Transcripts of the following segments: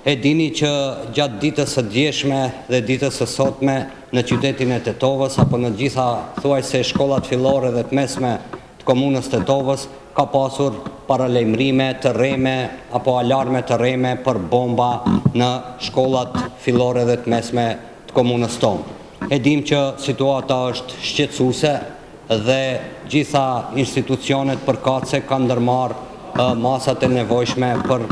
E dini që gjatë ditës së djeshme dhe ditës së sotme në qytetin e Tetovës apo në gjitha thuajse shkollat fillore dhe të mesme të komunës Tetovës ka pasur paralajmërime të rreme apo alarme të rreme për bomba në shkollat fillore dhe të mesme të komunës tonë. E dim që situata është shqetësuese dhe gjitha institucionet përkatëse kanë ndërmarrë masat e nevojshme për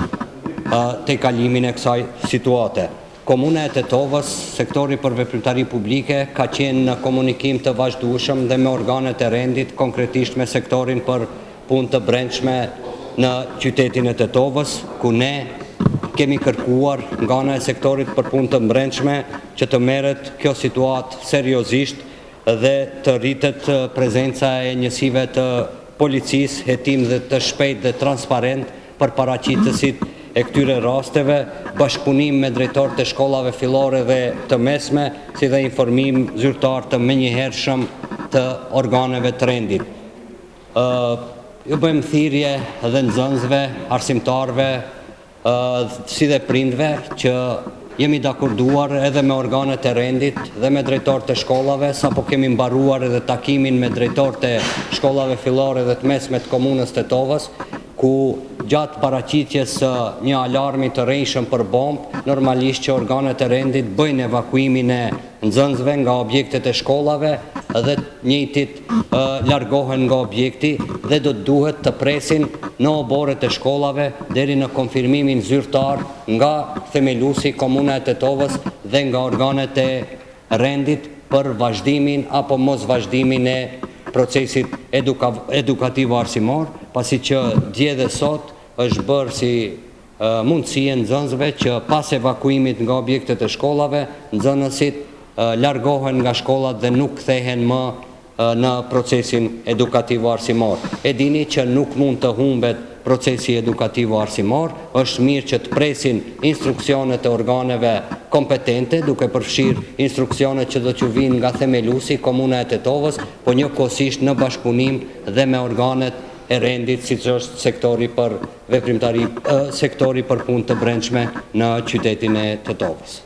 tejkalimin e kësaj situate. Komuna e Tetovës, sektori për veprimtari publike, ka qenë në komunikim të vazhdueshëm dhe me organet e rendit, konkretisht me sektorin për punë të brendshme në qytetin e Tetovës, ku ne kemi kërkuar nga ana e sektorit për punë të brendshme që të merret kjo situatë seriozisht dhe të rritet prezenca e njësive të policisë, hetim dhe të shpejt dhe transparent për paraqitësit e këtyre rasteve, bashkëpunim me drejtorët e shkollave fillore dhe të mesme, si dhe informim zyrtar të menjëhershëm të organeve të rendit. Ju bëjmë thirrje dhe nxënësve, arsimtarve, si dhe prindve që jemi dakorduar edhe me organet e rendit dhe me drejtorët e shkollave, sapo kemi mbaruar edhe takimin me drejtorët e shkollave fillore dhe të mesme të komunës Tetovës, ku gjatë paraqitjes së një alarmi të rrejshëm për bombë, normalisht që organet e rendit bëjnë evakuimin e nxënësve nga objektet e shkollave dhe njëjtit largohen nga objekti dhe do të duhet të presin në oborret e shkollave deri në konfirmimin zyrtar nga themeluesi Komuna e Tetovës dhe nga organet e rendit për vazhdimin apo mos vazhdimin e procesit edukativ arsimor, pasi që dje dhe sot është bërë si mundësi e nxënësve që pas evakuimit nga objektet e shkollave, nxënësit largohen nga shkollat dhe nuk kthehen më në procesin edukativ arsimor. E dini që nuk mund të humbet procesi edukativ arsimor, është mirë që të presin instruksionet e organeve kompetente, duke përfshirë instruksionet që do të vinë nga themeluesi Komuna e Tetovës, po njëkohësisht në bashkëpunim dhe me organet e rendit, siç është sektori për veprimtari, sektori për punë të brendshme në qytetin e Tetovës.